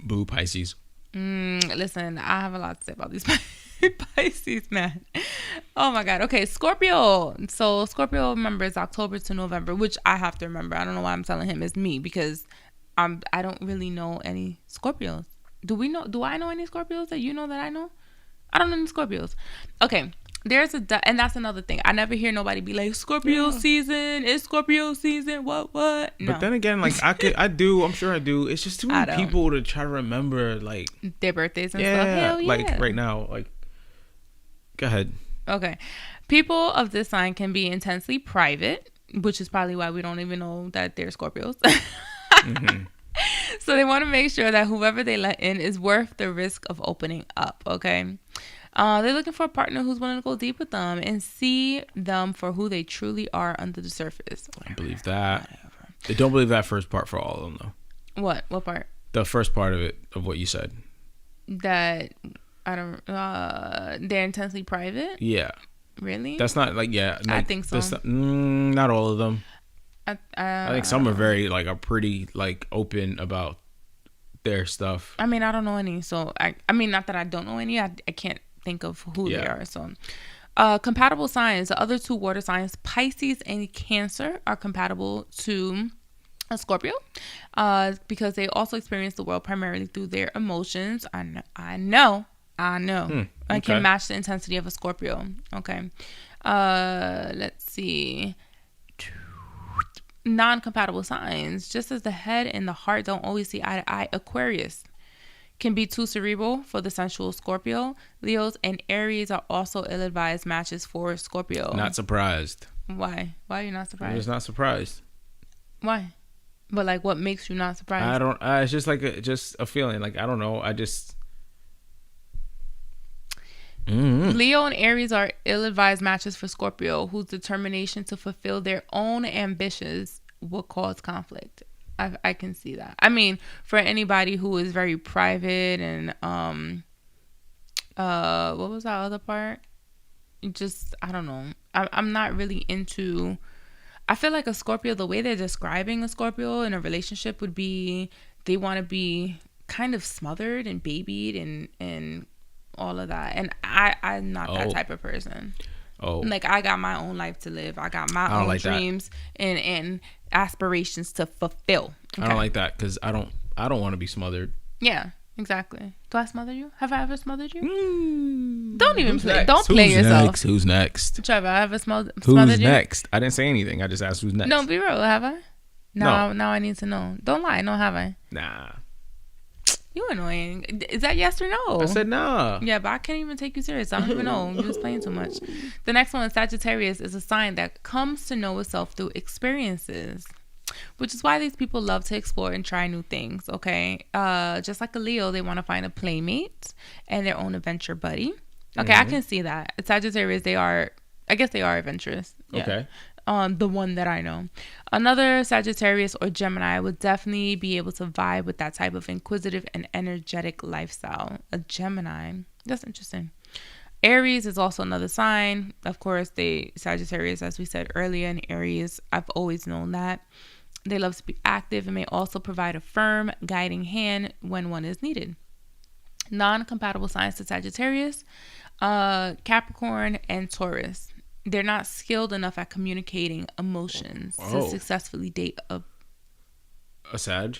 Speaker 1: Boo, Pisces.
Speaker 2: Listen, I have a lot to say about these Pisces, man. Oh my God. Okay, Scorpio. So Scorpio, remember, is October to November, which I have to remember. I don't know why I'm telling him it's me, because I don't really know any Scorpios. Do I know any Scorpios that you know that I know? I don't know any Scorpios. Okay. And that's another thing. I never hear nobody be like, Scorpio season, it's Scorpio season, what? No.
Speaker 1: But then again, like, I'm sure I do. It's just too many people to try to remember, like,
Speaker 2: their birthdays and stuff. Hell yeah.
Speaker 1: Like, right now, like, go ahead.
Speaker 2: Okay. People of this sign can be intensely private, which is probably why we don't even know that they're Scorpios. So they want to make sure that whoever they let in is worth the risk of opening up, okay? They're looking for a partner who's willing to go deep with them and see them for who they truly are under the surface.
Speaker 1: I believe that. Whatever. I don't believe that first part for all of them, though.
Speaker 2: What part?
Speaker 1: The first part of it, of what you said.
Speaker 2: That, I don't, they're intensely private?
Speaker 1: Yeah.
Speaker 2: Really?
Speaker 1: That's not, like, yeah. Like,
Speaker 2: I think so.
Speaker 1: Not all of them.
Speaker 2: I
Speaker 1: think some are very, like, are pretty, like, open about their stuff.
Speaker 2: I mean, I don't know any, so I mean, not that I don't know any, I can't think of who they are. So compatible signs, the other two water signs, Pisces and Cancer, are compatible to a Scorpio, because they also experience the world primarily through their emotions. I know I can match the intensity of a Scorpio. Okay. Let's see. Non-compatible signs, just as the head and the heart don't always see eye to eye, Aquarius can be too cerebral for the sensual Scorpio. Leos and Aries are also ill-advised matches for Scorpio.
Speaker 1: Not surprised.
Speaker 2: Why? Why are you not surprised?
Speaker 1: I'm just not surprised.
Speaker 2: Why? But, like, what makes you not surprised?
Speaker 1: I don't. It's just like just a feeling. Like, I don't know. I just.
Speaker 2: Leo and Aries are ill-advised matches for Scorpio, whose determination to fulfill their own ambitions will cause conflict. I can see that. I mean, for anybody who is very private and what was that other part? Just, I don't know. I'm not really into. I feel like a Scorpio, the way they're describing a Scorpio in a relationship would be, they want to be kind of smothered and babied and all of that. And I'm not that type of person. Like, I got my own life to live. I got my own dreams and aspirations to fulfill. Okay?
Speaker 1: I don't like that, because I don't want to be smothered.
Speaker 2: Yeah, exactly. Do I smother you? Have I ever smothered you? Don't even play. Next? Don't play
Speaker 1: who's
Speaker 2: yourself.
Speaker 1: Next? Who's next?
Speaker 2: Trevor, I ever smothered
Speaker 1: who's
Speaker 2: you?
Speaker 1: Next? I didn't say anything. I just asked who's next.
Speaker 2: No, be real. Have I?
Speaker 1: No.
Speaker 2: Now I need to know. Don't lie. No, have I?
Speaker 1: Nah.
Speaker 2: You annoying. Is that yes or no?
Speaker 1: I said nah.
Speaker 2: Yeah, but I can't even take you serious. I don't even know. You're just playing too much. The next one, Sagittarius, is a sign that comes to know itself through experiences, which is why these people love to explore and try new things, okay? Just like a Leo, they want to find a playmate and their own adventure buddy. Okay, I can see that. Sagittarius, I guess they are adventurous. Yeah. Okay. The one that I know. Another Sagittarius or Gemini would definitely be able to vibe with that type of inquisitive and energetic lifestyle. A Gemini. That's interesting. Aries is also another sign. Of course, Sagittarius, as we said earlier, and Aries, I've always known that. They love to be active and may also provide a firm, guiding hand when one is needed. Non-compatible signs to Sagittarius, Capricorn and Taurus. They're not skilled enough at communicating emotions to successfully date a
Speaker 1: A Sag.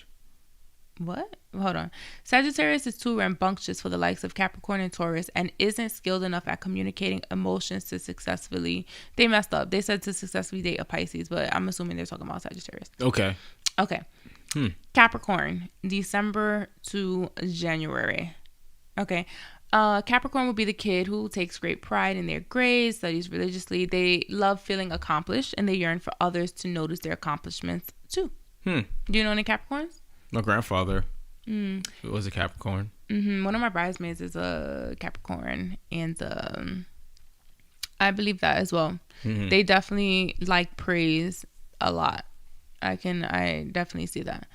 Speaker 2: What? Hold on. Sagittarius is too rambunctious for the likes of Capricorn and Taurus and isn't skilled enough at communicating emotions to successfully. They messed up. They said to successfully date a Pisces, but I'm assuming they're talking about Sagittarius.
Speaker 1: Okay.
Speaker 2: Capricorn, December to January. Okay. Capricorn will be the kid who takes great pride in their grades, studies religiously. They love feeling accomplished and they yearn for others to notice their accomplishments too. Do you know any Capricorns?
Speaker 1: My grandfather was a Capricorn.
Speaker 2: One of my bridesmaids is a Capricorn, and I believe that as well. They definitely like praise a lot. I definitely see that.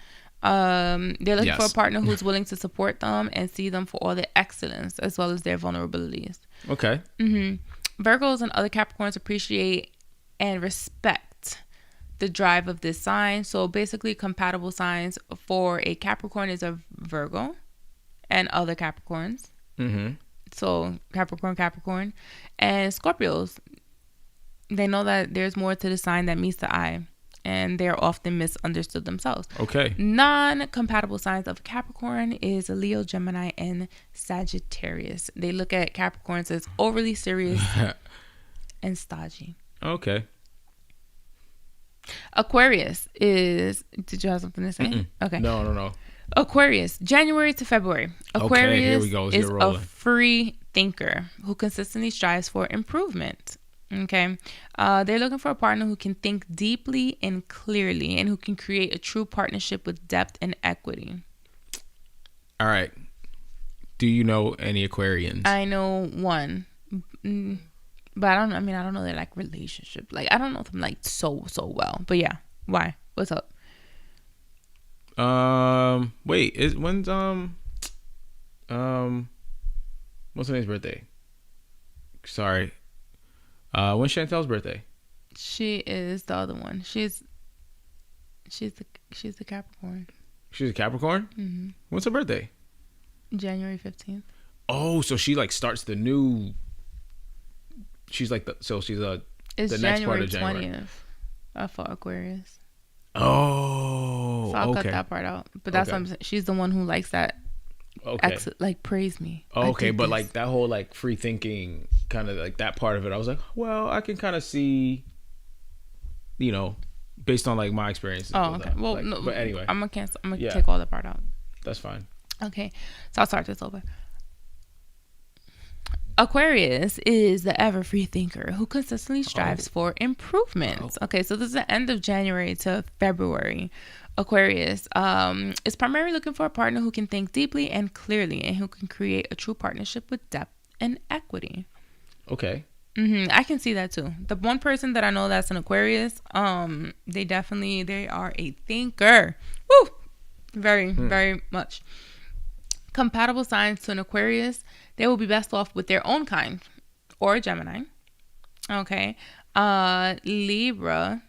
Speaker 2: They're looking for a partner who's willing to support them and see them for all their excellence as well as their vulnerabilities.
Speaker 1: Okay.
Speaker 2: Virgos and other Capricorns appreciate and respect the drive of this sign. So basically, compatible signs for a Capricorn is a Virgo and other Capricorns. So Capricorn and Scorpios, they know that there's more to the sign that meets the eye, and they're often misunderstood themselves.
Speaker 1: Okay.
Speaker 2: Non-compatible signs of Capricorn is Leo, Gemini, and Sagittarius. They look at Capricorns as overly serious and stodgy.
Speaker 1: Okay.
Speaker 2: Aquarius is... Did you have something to say? Okay.
Speaker 1: No.
Speaker 2: Aquarius, January to February. Aquarius
Speaker 1: here we go.
Speaker 2: is a free thinker who consistently strives for improvement. Okay. They're looking for a partner who can think deeply and clearly and who can create a true partnership with depth and equity.
Speaker 1: All right. Do you know any Aquarians?
Speaker 2: I know one. But I don't know their like relationship. Like, I don't know them like so well. But yeah. Why? What's up?
Speaker 1: Wait, when's what's her name's birthday? Sorry. When's Chantel's birthday?
Speaker 2: She is the other one. She's the Capricorn.
Speaker 1: She's a Capricorn? When's her birthday?
Speaker 2: January 15th.
Speaker 1: Oh, so she like starts the new. She's like
Speaker 2: it's
Speaker 1: the
Speaker 2: January
Speaker 1: next part of January.
Speaker 2: 20th for Aquarius.
Speaker 1: Oh,
Speaker 2: so I'll cut that part out. But that's what I'm saying. She's the one who likes that.
Speaker 1: Okay.
Speaker 2: Like praise me.
Speaker 1: Okay, but like that whole like free thinking kind of like that part of it, I was like, well, I can kind of see, based on like my experiences.
Speaker 2: Oh, okay. Well,
Speaker 1: like,
Speaker 2: no,
Speaker 1: but anyway,
Speaker 2: I'm gonna take all that part out.
Speaker 1: That's fine.
Speaker 2: Okay, so I'll start this over. Aquarius is the ever free thinker who consistently strives for improvements. Okay, so this is the end of January to February. Aquarius is primarily looking for a partner who can think deeply and clearly and who can create a true partnership with depth and equity.
Speaker 1: Okay.
Speaker 2: I can see that too. The one person that I know that's an Aquarius, they are a thinker. Woo! Very, very much. Compatible signs to an Aquarius, they will be best off with their own kind or a Gemini. Okay. Libra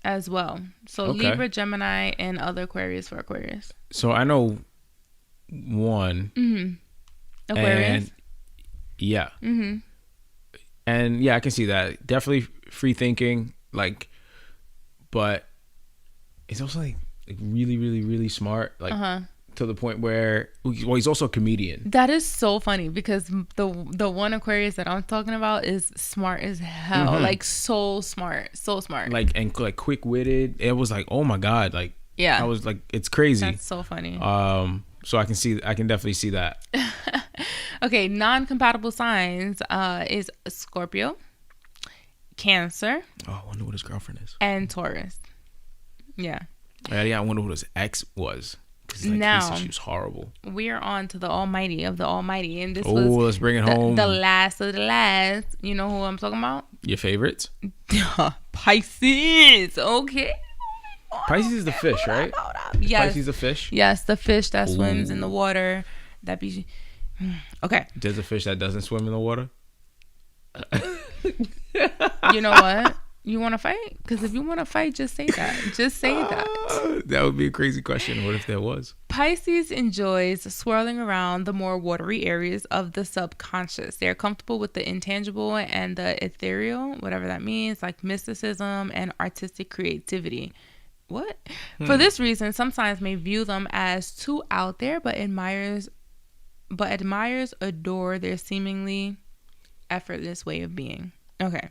Speaker 2: as well. So Libra, Gemini, and other Aquarius for Aquarius.
Speaker 1: So I know one.
Speaker 2: Aquarius?
Speaker 1: And, yeah. And yeah, I can see that. Definitely free thinking, but it's also like really, really, really smart. To the point where, well, he's also a comedian.
Speaker 2: That is so funny because the one Aquarius that I'm talking about is smart as hell. Like so smart. And
Speaker 1: quick witted. It was like, oh my God. Like,
Speaker 2: yeah.
Speaker 1: I was like, it's crazy.
Speaker 2: That's so funny.
Speaker 1: So I can definitely see that.
Speaker 2: Okay. Non-compatible signs, is Scorpio, Cancer.
Speaker 1: Oh, I wonder what his girlfriend is.
Speaker 2: And Taurus. Yeah.
Speaker 1: Yeah. I wonder who his ex was.
Speaker 2: Now
Speaker 1: she was horrible.
Speaker 2: We are on to the Almighty of the Almighty, and this was
Speaker 1: let's bring it home.
Speaker 2: The last of the last. You know who I'm talking about?
Speaker 1: Your favorites?
Speaker 2: Pisces. Okay.
Speaker 1: Pisces is the fish, right?
Speaker 2: Yes.
Speaker 1: Pisces is a fish.
Speaker 2: Yes, the fish that swims in the water. Okay.
Speaker 1: There's a fish that doesn't swim in the water.
Speaker 2: You know what? You want to fight? Because if you want to fight, just say that. Just say that.
Speaker 1: That would be a crazy question. What if there was?
Speaker 2: Pisces enjoys swirling around the more watery areas of the subconscious. They're comfortable with the intangible and the ethereal, whatever that means, like mysticism and artistic creativity. What? For this reason, some signs may view them as too out there, but admirers adore their seemingly effortless way of being. Okay.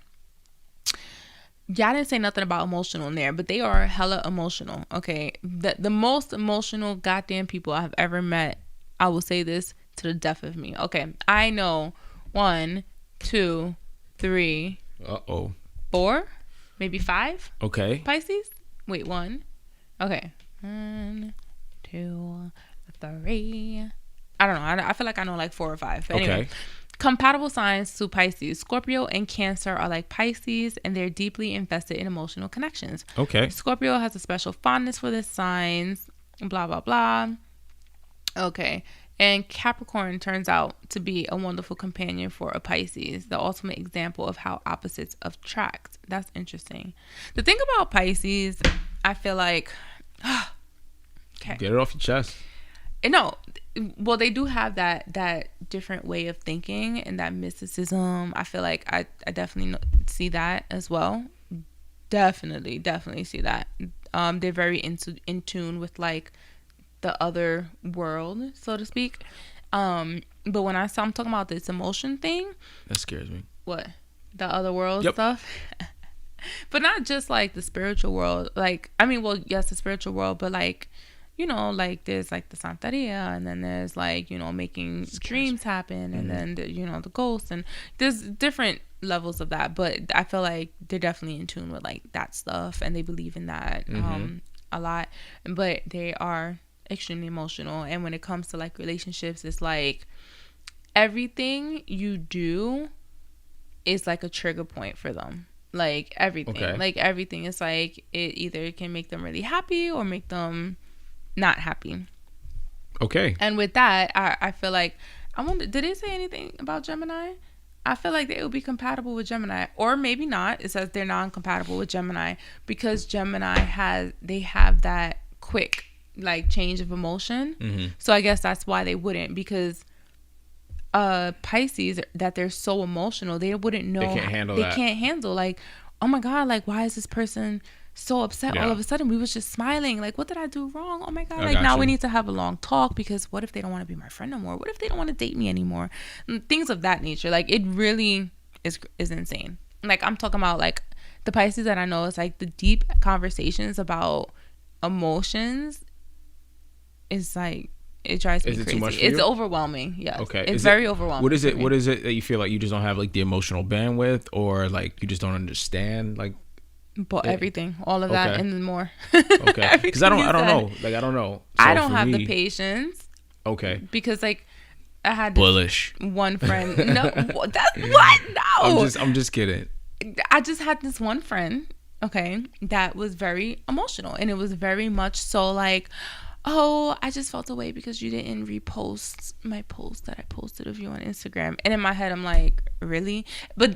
Speaker 2: Y'all didn't say nothing about emotional in there, but they are hella emotional. Okay. The most emotional goddamn people I've ever met. I will say this to the death of me. Okay. I know 1, 2, 3. 4, maybe 5.
Speaker 1: Okay.
Speaker 2: Pisces. Wait, 1. Okay. 1, 2, 3. I don't know. I feel like I know like 4 or 5. But anyway.
Speaker 1: Okay.
Speaker 2: Compatible signs to Pisces. Scorpio and Cancer are like Pisces, and they're deeply invested in emotional connections.
Speaker 1: Okay.
Speaker 2: Scorpio has a special fondness for the signs. Blah, blah, blah. Okay. And Capricorn turns out to be a wonderful companion for a Pisces, the ultimate example of how opposites attract. That's interesting. The thing about Pisces, I feel like... okay.
Speaker 1: Get it off your chest.
Speaker 2: No, well, they do have that different way of thinking and that mysticism. I feel like I definitely see that as well. Definitely see that. They're very in tune with like the other world, so to speak. But when I'm talking about this emotion thing,
Speaker 1: that scares me.
Speaker 2: What? The other world stuff? But not just like the spiritual world. Like, I mean, well, yes, the spiritual world, but like, you know, like there's like the Santeria, and then there's like, you know, making dreams happen, and then you know, the ghosts, and there's different levels of that. But I feel like they're definitely in tune with like that stuff, and they believe in that a lot. But they are extremely emotional, and when it comes to like relationships, it's like everything you do is like a trigger point for them. Like everything, like everything is like it either can make them really happy or make them not happy. Okay. And with that, I feel like, I wonder, did it say anything about Gemini? I feel like they would be compatible with Gemini, or maybe not. It says they're non-compatible with Gemini because Gemini have that quick like change of emotion. So I guess that's why they wouldn't, because Pisces, that they're so emotional, they wouldn't know. They can't handle like, oh my God, like why is this person so upset all of a sudden? We was just smiling, like what did I do wrong? Oh my God, like now we need to have a long talk, because what if they don't want to be my friend no more? What if they don't want to date me anymore? And things of that nature. Like it really is insane. Like I'm talking about like the Pisces that I know, is like the deep conversations about emotions is like, it drives me crazy. Too much for you? It's overwhelming. Yes. Okay. It's very overwhelming.
Speaker 1: What is it? What is it that you feel like you just don't have like the emotional bandwidth, or like you just don't understand like?
Speaker 2: But everything, all of that, and more.
Speaker 1: Okay. Because I don't know. Like I don't know. So
Speaker 2: I don't have the patience.
Speaker 1: Okay.
Speaker 2: Because like I had
Speaker 1: bullish
Speaker 2: one friend. No, that's what? No.
Speaker 1: I'm just kidding.
Speaker 2: I just had this one friend. Okay, that was very emotional, and it was very much so like, oh, I just felt away because you didn't repost my post that I posted of you on Instagram. And in my head, I'm like, really? But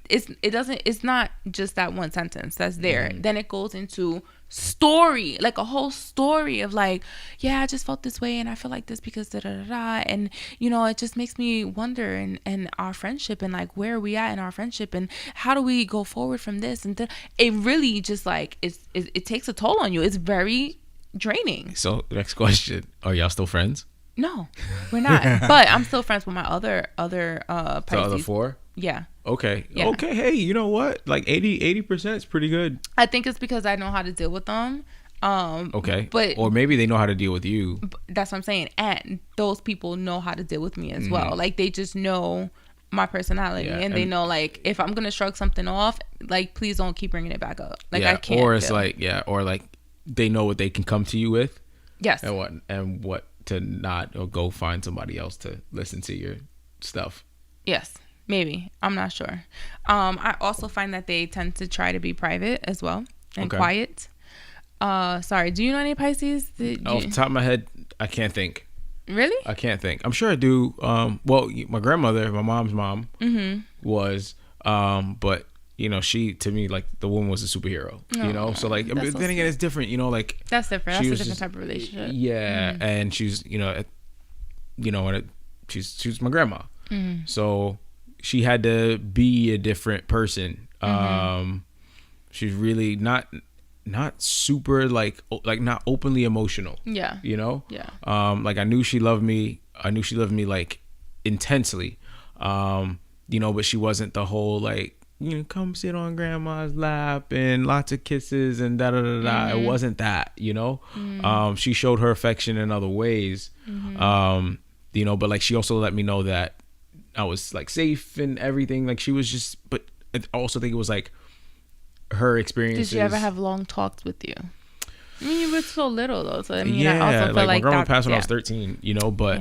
Speaker 2: it's not just that one sentence that's there. Then it goes into story, like a whole story of like, yeah, I just felt this way, and I feel like this because da da da da, and you know, it just makes me wonder and our friendship, and like where are we at in our friendship, and how do we go forward from this, and it really just like it takes a toll on you. It's very draining.
Speaker 1: So next question, are y'all still friends?
Speaker 2: No, we're not. But I'm still friends with my other Pisces.
Speaker 1: The other 4?
Speaker 2: Yeah.
Speaker 1: Okay. Yeah. Okay. Hey, you know what? Like 80% is pretty good.
Speaker 2: I think it's because I know how to deal with them.
Speaker 1: Okay. But or maybe they know how to deal with you.
Speaker 2: That's what I'm saying. And those people know how to deal with me as well. Like they just know my personality, and they know like if I'm gonna shrug something off, like please don't keep bringing it back up. Like I can't.
Speaker 1: Or it's like or like they know what they can come to you with.
Speaker 2: Yes.
Speaker 1: And what to not, or go find somebody else to listen to your stuff.
Speaker 2: Yes. Maybe. I'm not sure. I also find that they tend to try to be private as well and quiet. Sorry, do you know any Pisces?
Speaker 1: Off the top of my head, I can't think.
Speaker 2: Really?
Speaker 1: I can't think. I'm sure I do. Well, my grandmother, my mom's mom, was, but you know, she, to me, like the woman was a superhero. You know, so like, then again, it's different. You know, like
Speaker 2: that's different. That's a different type of relationship.
Speaker 1: Yeah, and she's, she's my grandma. So she had to be a different person. She's really not not super like not openly emotional.
Speaker 2: Yeah.
Speaker 1: You know?
Speaker 2: Yeah.
Speaker 1: Like I knew she loved me. I knew she loved me like intensely. You know, but she wasn't the whole like, you know, come sit on grandma's lap and lots of kisses and da da da da. It wasn't that, you know. She showed her affection in other ways. You know, but like she also let me know that I was like safe and everything. Like she was just, but I also think it was like her experiences.
Speaker 2: Did you ever have long talks with you? I mean, you were so little though, so I mean,
Speaker 1: yeah,
Speaker 2: I also feel
Speaker 1: like my
Speaker 2: like
Speaker 1: grandma
Speaker 2: that,
Speaker 1: passed when I was 13, you know, but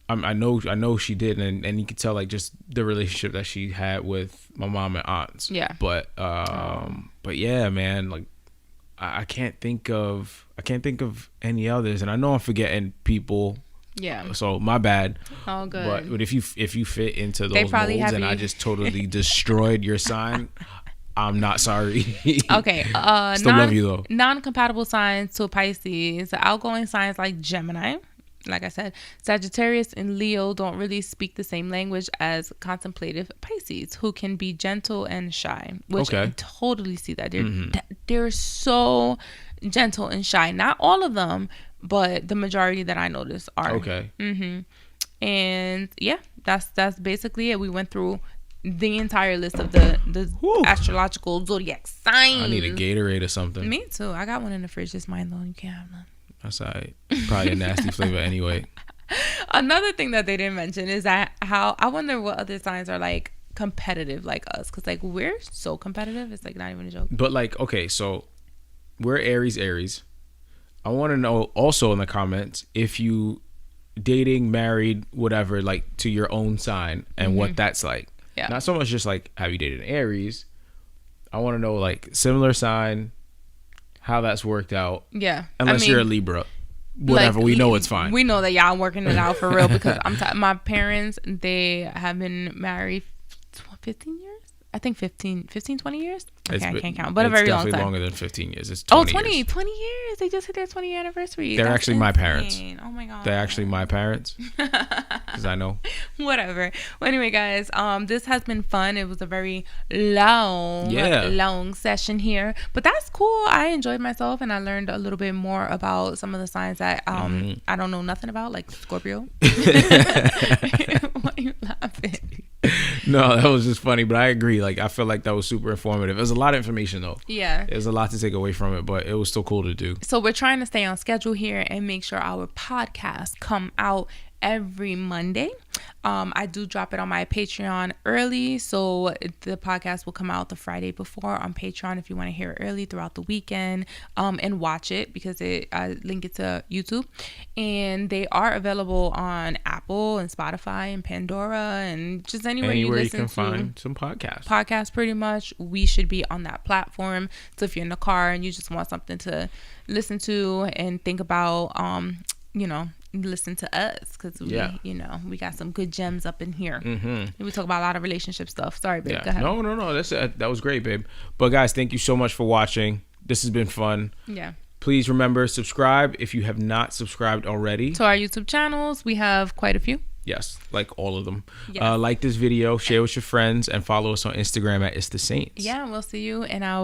Speaker 1: I know she did, and you could tell like just the relationship that she had with my mom and aunts.
Speaker 2: Yeah.
Speaker 1: But yeah, man, like I can't think of any others, and I know I'm forgetting people.
Speaker 2: Yeah.
Speaker 1: So my bad.
Speaker 2: Oh, good.
Speaker 1: But if you fit into
Speaker 2: They
Speaker 1: those
Speaker 2: probably
Speaker 1: molds,
Speaker 2: have
Speaker 1: and
Speaker 2: you.
Speaker 1: I just totally destroyed your sign, I'm not sorry.
Speaker 2: Okay.
Speaker 1: Still love you though.
Speaker 2: Non-compatible signs to Pisces. Outgoing signs like Gemini. Like I said, Sagittarius and Leo don't really speak the same language as contemplative Pisces, who can be gentle and shy, which I totally see that. They're so gentle and shy. Not all of them, but the majority that I notice are.
Speaker 1: Okay.
Speaker 2: And yeah, that's basically it. We went through the entire list of the astrological zodiac signs.
Speaker 1: I need a Gatorade or something.
Speaker 2: Me too. I got one in the fridge. Just mine though. You can't have none.
Speaker 1: That's all right. Probably a nasty flavor anyway.
Speaker 2: Another thing that they didn't mention is that how I wonder what other signs are like competitive like us, because like we're so competitive, it's like not even a joke.
Speaker 1: But like, okay, so we're Aries. I want to know also in the comments if you dating, married, whatever, like to your own sign and what that's like.
Speaker 2: Yeah.
Speaker 1: Not so much just like have you dated an Aries. I want to know like similar sign, how that's worked out.
Speaker 2: Yeah.
Speaker 1: Unless you're a Libra. Whatever, like, we know it's fine.
Speaker 2: We know that y'all working it out for real, because my parents, they have been married 15 years? I think 15, 20 years? Okay, I can't count. But a very long time. It's
Speaker 1: definitely longer than 15 years. It's 20 years.
Speaker 2: 20 years. They just hit their 20th anniversary.
Speaker 1: They're actually my parents.
Speaker 2: Oh my God.
Speaker 1: They're actually my parents. Because I know.
Speaker 2: Whatever. Well, anyway, guys, this has been fun. It was a very long session here. But that's cool. I enjoyed myself, and I learned a little bit more about some of the signs that I don't know nothing about, like Scorpio. Why are you laughing?
Speaker 1: No, that was just funny, but I agree. Like, I feel like that was super informative. There's a lot of information, though.
Speaker 2: Yeah.
Speaker 1: There's a lot to take away from it, but it was still cool to do.
Speaker 2: So we're trying to stay on schedule here and make sure our podcasts come out every Monday. I do drop it on my Patreon early, so the podcast will come out the Friday before on Patreon if you want to hear it early throughout the weekend, and watch it, because I link it to YouTube, and they are available on Apple and Spotify and Pandora and just anywhere you listen
Speaker 1: can find some
Speaker 2: podcasts. Pretty much, we should be on that platform. So if you're in the car and you just want something to listen to and think about, listen to us, because we got some good gems up in here. We talk about a lot of relationship stuff. Sorry, babe. Go ahead.
Speaker 1: No, that was great, babe. But guys, thank you so much for watching. This has been fun.
Speaker 2: Yeah.
Speaker 1: Please remember, subscribe if you have not subscribed already
Speaker 2: to our YouTube channels. We have quite a few.
Speaker 1: Yes, like all of them.
Speaker 2: Yes.
Speaker 1: Like this video, share with your friends, and follow us on Instagram at It's the Saints.
Speaker 2: Yeah, we'll see you in our